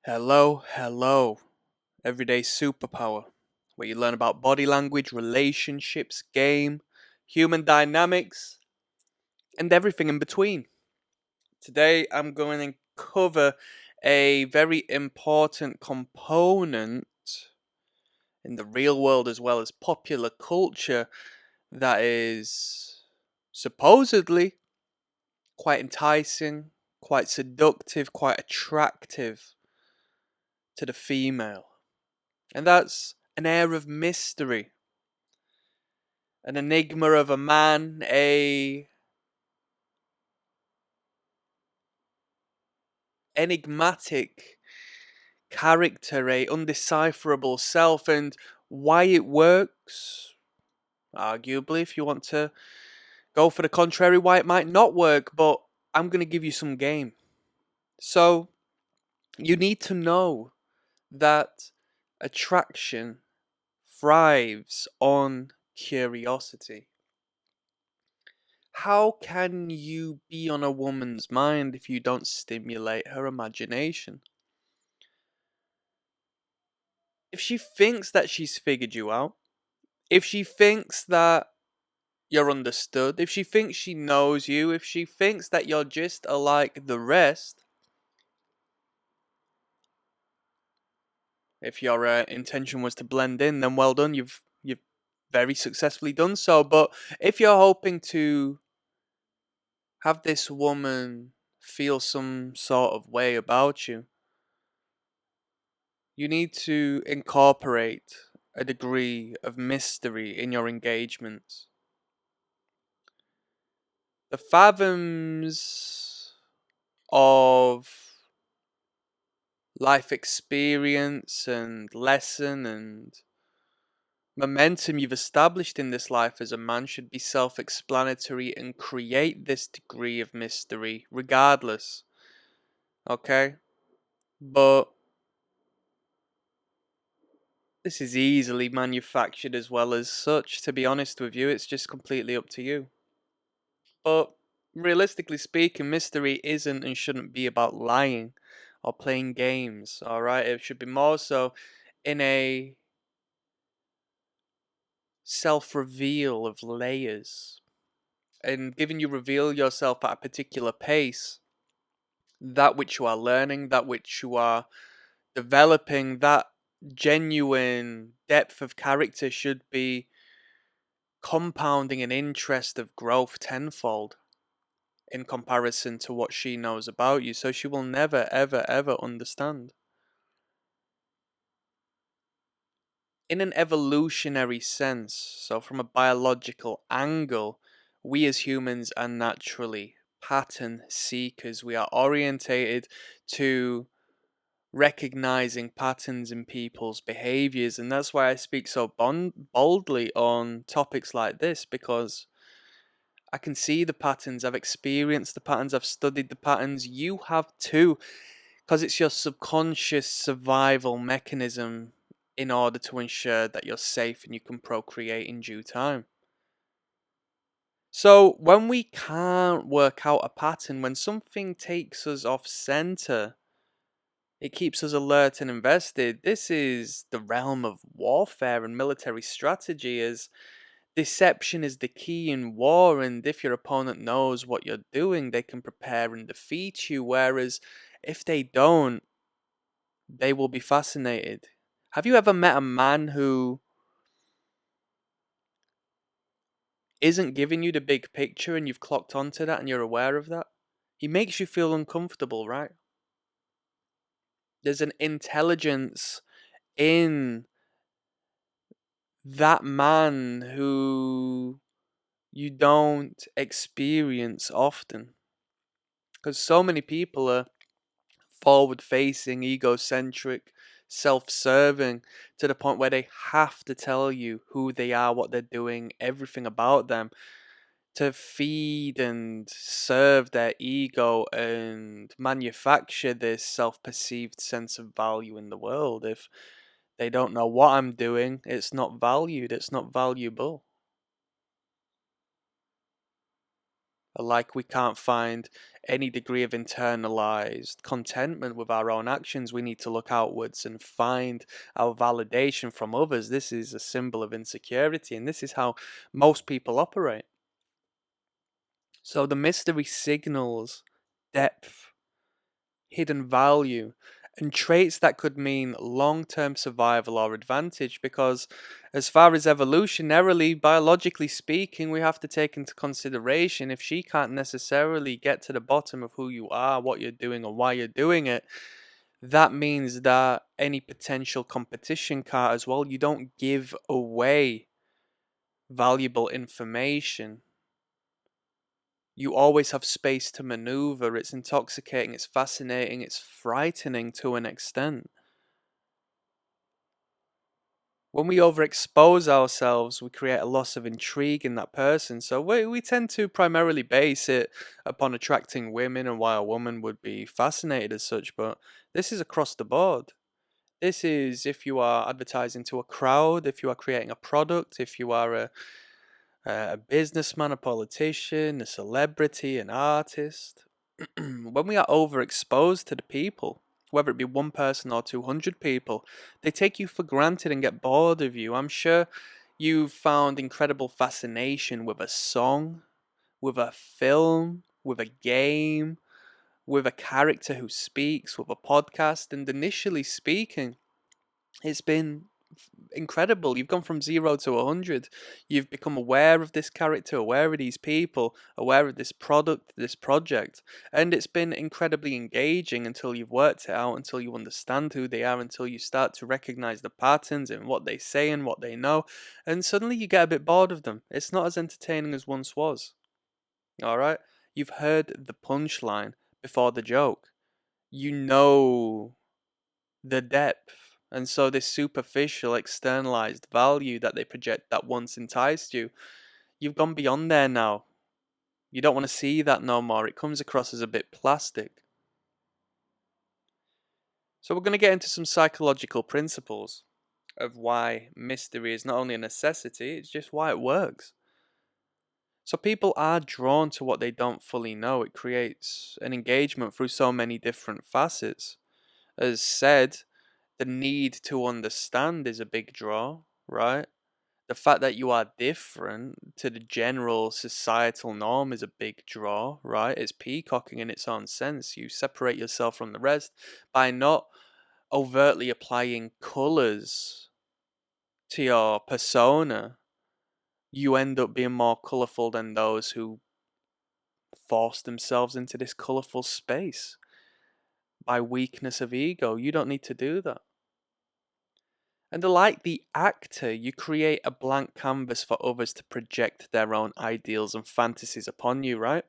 Hello, hello, everyday superpower, where you learn about body language, relationships, game, human dynamics, and everything in between. Today, I'm going to cover a very important component in the real world as well as popular culture that is supposedly quite enticing, quite seductive, quite attractive to the female. And that's an air of mystery, an enigma of a man, a enigmatic character, a undecipherable self, and why it works. Arguably, if you want to go for the contrary, why it might not work, but I'm going to give you some game. So, you need to know that attraction thrives on curiosity. How can you be on a woman's mind if you don't stimulate her imagination? If she thinks that she's figured you out, if she thinks that you're understood, if she thinks she knows you, if she thinks that you're just alike the rest, if your intention was to blend in, then well done, you've very successfully done so. But if you're hoping to have this woman feel some sort of way about you, you need to incorporate a degree of mystery in your engagements. The fathoms of life experience and lesson and momentum you've established in this life as a man should be self explanatory and create this degree of mystery regardless. Okay? But this is easily manufactured as well as such, to be honest with you. It's just completely up to you. But realistically speaking, mystery isn't and shouldn't be about lying or playing games, alright? It should be more so in a self reveal of layers. And given you reveal yourself at a particular pace, that which you are learning, that which you are developing, that genuine depth of character should be compounding an interest of growth tenfold in comparison to what she knows about you, so she will never, ever, ever understand. In an evolutionary sense, so from a biological angle, we as humans are naturally pattern seekers. We are orientated to recognizing patterns in people's behaviors, and that's why I speak so boldly on topics like this, because I can see the patterns, I've experienced the patterns, I've studied the patterns. You have too, because it's your subconscious survival mechanism in order to ensure that you're safe and you can procreate in due time. So, when we can't work out a pattern, when something takes us off center, it keeps us alert and invested. This is the realm of warfare and military strategy, as deception is the key in war, and if your opponent knows what you're doing, they can prepare and defeat you. Whereas if they don't, they will be fascinated. Have you ever met a man who isn't giving you the big picture and you've clocked onto that and you're aware of that? He makes you feel uncomfortable, right? There's an intelligence in that man who you don't experience often. Because so many people are forward facing, egocentric, self serving to the point where they have to tell you who they are, what they're doing, everything about them to feed and serve their ego and manufacture this self perceived sense of value in the world. If they don't know what I'm doing, it's not valued, it's not valuable. Like we can't find any degree of internalized contentment with our own actions. We need to look outwards and find our validation from others. This is a symbol of insecurity, and this is how most people operate. So the mystery signals depth, hidden value, and traits that could mean long term survival or advantage. Because, as far as evolutionarily, biologically speaking, we have to take into consideration if she can't necessarily get to the bottom of who you are, what you're doing, or why you're doing it, that means that any potential competition can't as well. You don't give away valuable information. You always have space to maneuver. It's intoxicating, it's fascinating, it's frightening to an extent. When we overexpose ourselves, we create a loss of intrigue in that person. So we tend to primarily base it upon attracting women and why a woman would be fascinated as such. But this is across the board. This is if you are advertising to a crowd, if you are creating a product, if you are a businessman, a politician, a celebrity, an artist. When we are overexposed to the people, whether it be one person or 200 people, they take you for granted and get bored of you. I'm sure you've found incredible fascination with a song, with a film, with a game, with a character who speaks, with a podcast, and initially speaking, it's been incredible. You've gone from 0 to 100. You've become aware of this character, aware of these people, aware of this product, this project. And it's been incredibly engaging until you've worked it out, until you understand who they are, until you start to recognize the patterns in what they say and what they know. And suddenly you get a bit bored of them. It's not as entertaining as once was. All right? You've heard the punchline before the joke. You know the depth. And so this superficial, externalized value that they project that once enticed you, you've gone beyond there now. You don't want to see that no more. It comes across as a bit plastic. So we're going to get into some psychological principles of why mystery is not only a necessity, it's just why it works. So people are drawn to what they don't fully know. It creates an engagement through so many different facets. As said, the need to understand is a big draw, right? The fact that you are different to the general societal norm is a big draw, right? It's peacocking in its own sense. You separate yourself from the rest by not overtly applying colors to your persona. You end up being more colorful than those who force themselves into this colorful space by weakness of ego. You don't need to do that. And like the actor, you create a blank canvas for others to project their own ideals and fantasies upon you, right?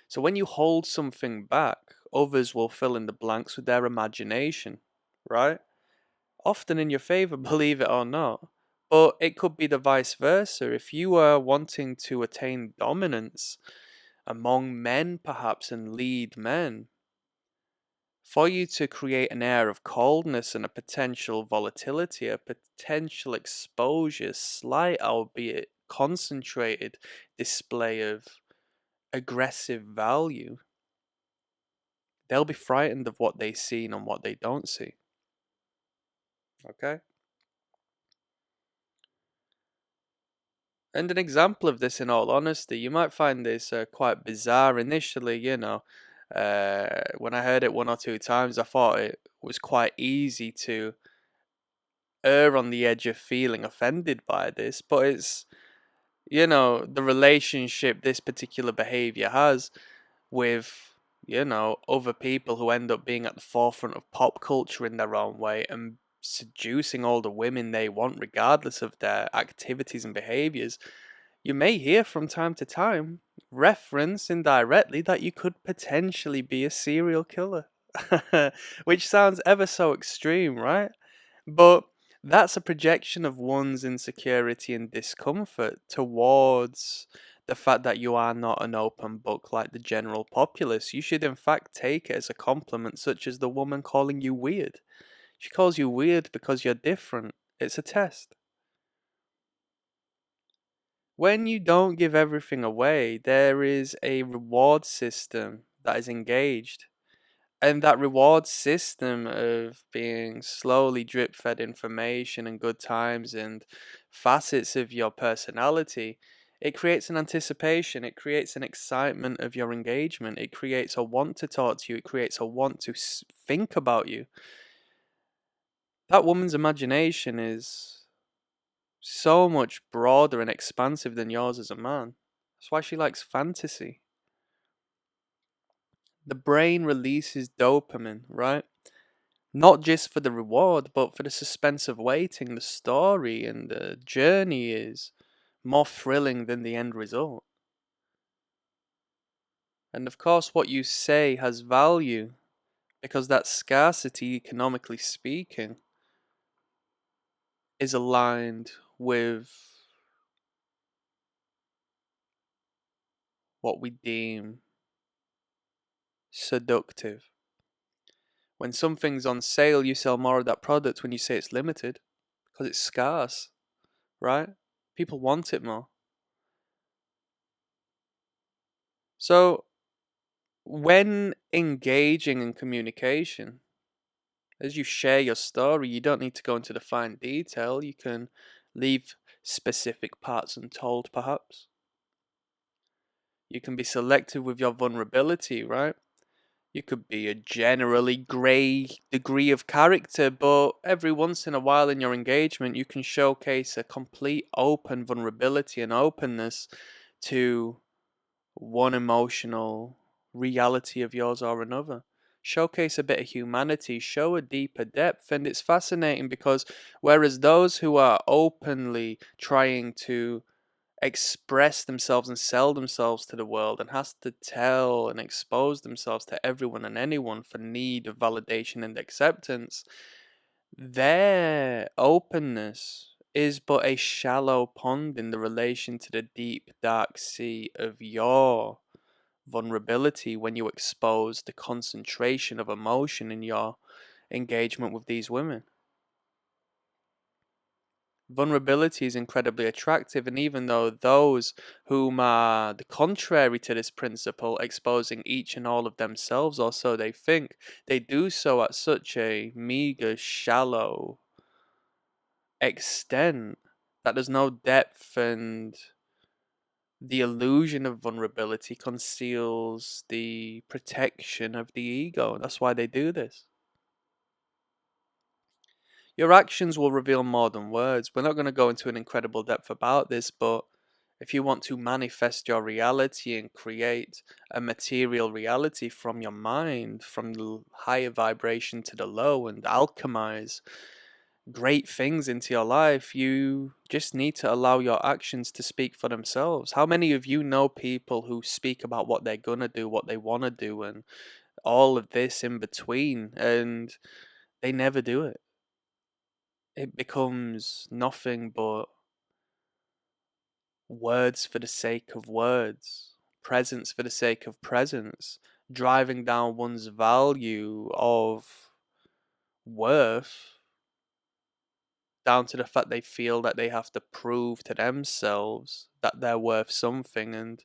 So when you hold something back, others will fill in the blanks with their imagination, right? Often in your favor, believe it or not. But it could be the vice versa. If you are wanting to attain dominance among men, perhaps, and lead men, for you to create an air of coldness and a potential volatility, a potential exposure, slight albeit concentrated display of aggressive value, they'll be frightened of what they see and what they don't see. Okay? And an example of this, in all honesty, you might find this quite bizarre initially, you know. When I heard it one or two times, I thought it was quite easy to err on the edge of feeling offended by this, but it's, you know, the relationship this particular behavior has with, you know, other people who end up being at the forefront of pop culture in their own way and seducing all the women they want, regardless of their activities and behaviors. You may hear from time to time reference indirectly that you could potentially be a serial killer, which sounds ever so extreme, right? But that's a projection of one's insecurity and discomfort towards the fact that you are not an open book like the general populace. You should, in fact, take it as a compliment, such as the woman calling you weird. She calls you weird because you're different. It's a test. When you don't give everything away, there is a reward system that is engaged. And that reward system of being slowly drip fed information and good times and facets of your personality, it creates an anticipation, it creates an excitement of your engagement, it creates a want to talk to you, it creates a want to think about you. That woman's imagination is so much broader and expansive than yours as a man. That's why she likes fantasy. The brain releases dopamine, right? Not just for the reward, but for the suspense of waiting. The story and the journey is more thrilling than the end result. And of course, what you say has value because that scarcity, economically speaking, is aligned with what we deem seductive. When something's on sale, you sell more of that product when you say it's limited because it's scarce, right? People want it more. So, when engaging in communication, as you share your story, you don't need to go into the fine detail. You can leave specific parts untold, perhaps. You can be selective with your vulnerability, right? You could be a generally grey degree of character, but every once in a while in your engagement, you can showcase a complete open vulnerability and openness to one emotional reality of yours or another. Showcase a bit of humanity, show a deeper depth, and it's fascinating because whereas those who are openly trying to express themselves and sell themselves to the world and has to tell and expose themselves to everyone and anyone for need of validation and acceptance, their openness is but a shallow pond in the relation to the deep dark sea of your vulnerability when you expose the concentration of emotion in your engagement with these women. Vulnerability is incredibly attractive, and even though those whom are the contrary to this principle, exposing each and all of themselves, or so they think, they do so at such a meager, shallow extent that there's no depth, and the illusion of vulnerability conceals the protection of the ego. That's why they do this. Your actions will reveal more than words. We're not going to go into an incredible depth about this, but if you want to manifest your reality and create a material reality from your mind, from the higher vibration to the low, and alchemize great things into your life, you just need to allow your actions to speak for themselves. How many of you know people who speak about what they're going to do, what they want to do, and all of this in between, and they never do it? It becomes nothing but words for the sake of words, presence for the sake of presence, driving down one's value of worth down to the fact they feel that they have to prove to themselves that they're worth something, and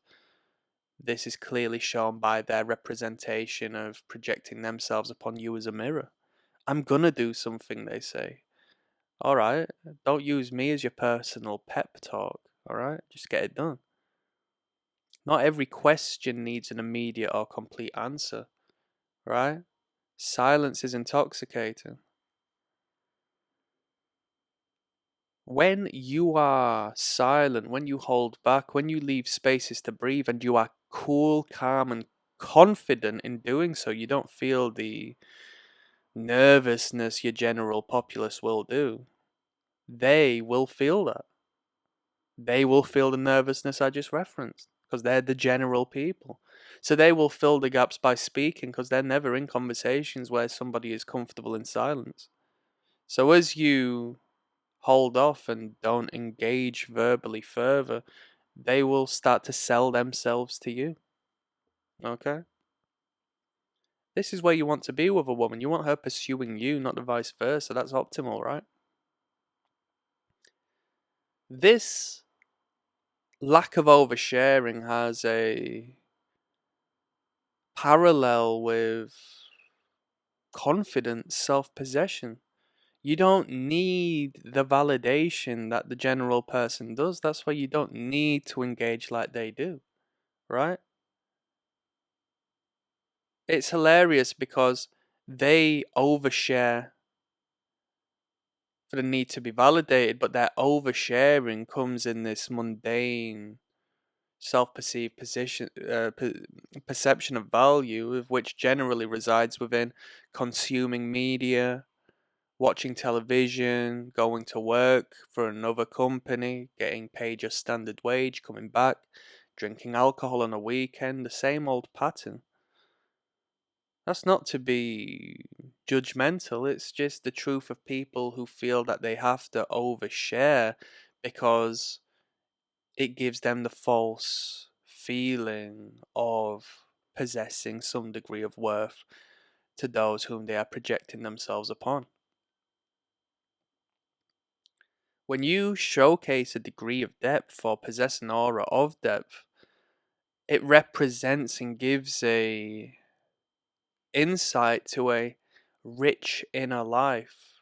this is clearly shown by their representation of projecting themselves upon you as a mirror. I'm gonna do something, they say. Alright, don't use me as your personal pep talk, alright? Just get it done. Not every question needs an immediate or complete answer, right? Silence is intoxicating. When you are silent, when you hold back, when you leave spaces to breathe, and you are cool, calm, and confident in doing so, you don't feel the nervousness your general populace will do. They will feel that. They will feel the nervousness I just referenced because they're the general people. So they will fill the gaps by speaking because they're never in conversations where somebody is comfortable in silence. So as you hold off and don't engage verbally further, they will start to sell themselves to you. Okay? This is where you want to be with a woman. You want her pursuing you, not the vice versa. That's optimal, right? This lack of oversharing has a parallel with confidence, self-possession. You don't need the validation that the general person does. That's why you don't need to engage like they do, right? It's hilarious because they overshare for the need to be validated, but their oversharing comes in this mundane, self-perceived perception of value, of which generally resides within consuming media, watching television, going to work for another company, getting paid your standard wage, coming back, drinking alcohol on a weekend, the same old pattern. That's not to be judgmental, it's just the truth of people who feel that they have to overshare because it gives them the false feeling of possessing some degree of worth to those whom they are projecting themselves upon. When you showcase a degree of depth or possess an aura of depth, it represents and gives a insight to a rich inner life.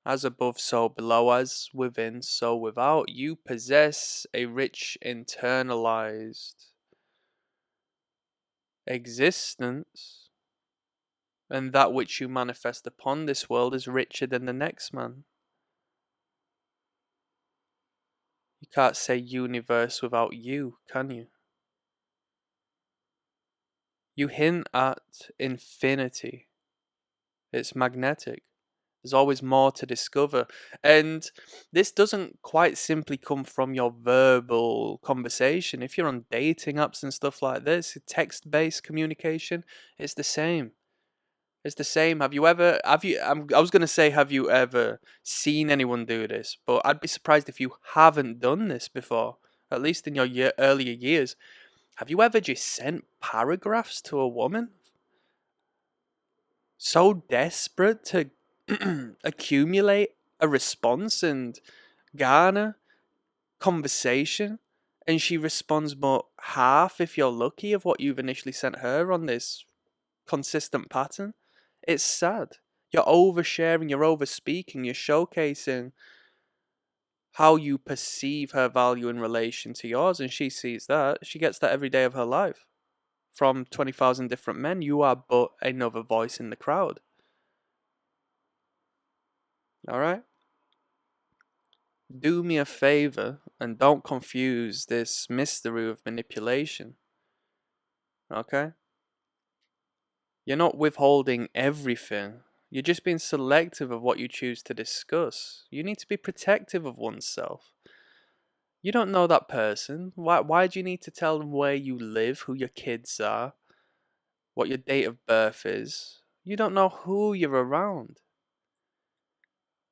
As above, so below, as within, so without. You possess a rich internalized existence, and that which you manifest upon this world is richer than the next man. You can't say universe without you, can you? You hint at infinity. It's magnetic. There's always more to discover. And this doesn't quite simply come from your verbal conversation. If you're on dating apps and stuff like this, text based communication, it's the same. It's the same. I was going to say, have you ever seen anyone do this? But I'd be surprised if you haven't done this before, at least in your earlier years. Have you ever just sent paragraphs to a woman? So desperate to accumulate a response and garner conversation, and she responds but half, if you're lucky, of what you've initially sent her on this consistent pattern. It's sad. You're oversharing, you're overspeaking, you're showcasing how you perceive her value in relation to yours, and she sees that. She gets that every day of her life. From 20,000 different men, you are but another voice in the crowd. Alright? Do me a favor and don't confuse this mystery with manipulation. Okay? You're not withholding everything. You're just being selective of what you choose to discuss. You need to be protective of oneself. You don't know that person. Why do you need to tell them where you live, who your kids are, what your date of birth is? You don't know who you're around.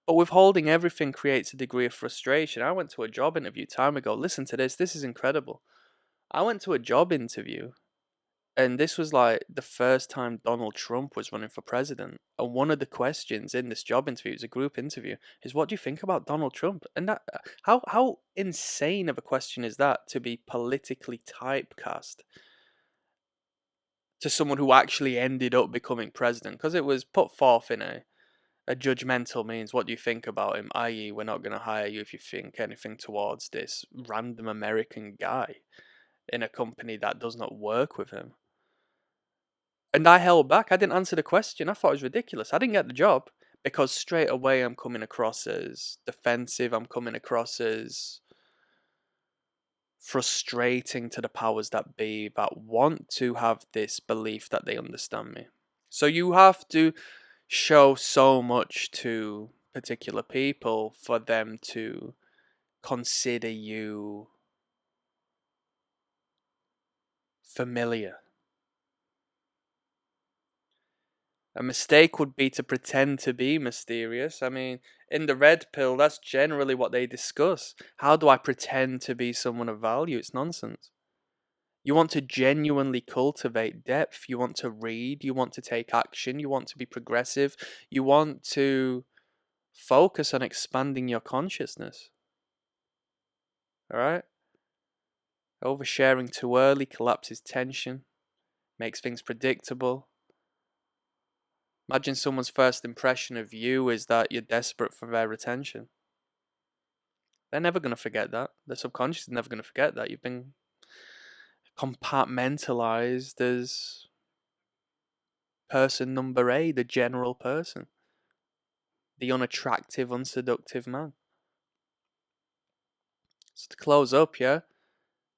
But withholding everything creates a degree of frustration. I went to a job interview time ago. Listen to this. This is incredible. I went to a job interview, and this was like the first time Donald Trump was running for president. And one of the questions in this job interview, it's a group interview, is what do you think about Donald Trump? And that how insane of a question is that to be politically typecast to someone who actually ended up becoming president? Because it was put forth in a judgmental means. What do you think about him? I.e., we're not going to hire you if you think anything towards this random American guy in a company that does not work with him. And I held back. I didn't answer the question. I thought it was ridiculous. I didn't get the job because straight away I'm coming across as defensive. I'm coming across as frustrating to the powers that be that want to have this belief that they understand me. So you have to show so much to particular people for them to consider you familiar. A mistake would be to pretend to be mysterious. I mean, in the red pill, that's generally what they discuss. How do I pretend to be someone of value? It's nonsense. You want to genuinely cultivate depth. You want to read. You want to take action. You want to be progressive. You want to focus on expanding your consciousness. Alright? Oversharing too early collapses tension, makes things predictable. Imagine someone's first impression of you is that you're desperate for their attention. They're never going to forget that. The subconscious is never going to forget that. You've been compartmentalized as person number A, the general person, the unattractive, unseductive man. So to close up, yeah,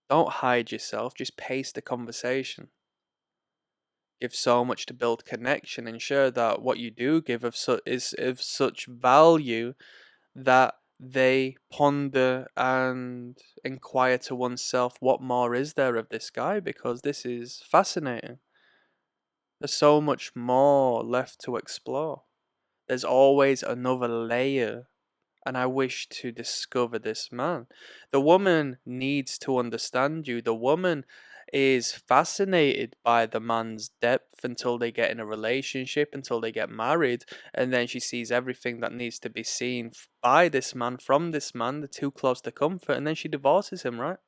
don't hide yourself, just pace the conversation. Give so much to build connection. Ensure that what you do give is of such value that they ponder and inquire to oneself, what more is there of this guy? Because this is fascinating. There's so much more left to explore. There's always another layer, and I wish to discover this man. The woman needs to understand you. The woman is fascinated by the man's depth until they get in a relationship, until they get married, and then she sees everything that needs to be seen by this man, from this man, they're too close to comfort, and then she divorces him, right?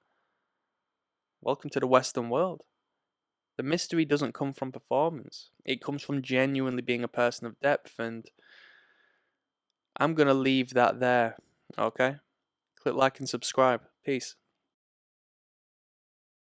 Welcome to the Western world. The mystery doesn't come from performance. It comes from genuinely being a person of depth, and I'm going to leave that there, okay? Click like and subscribe. Peace.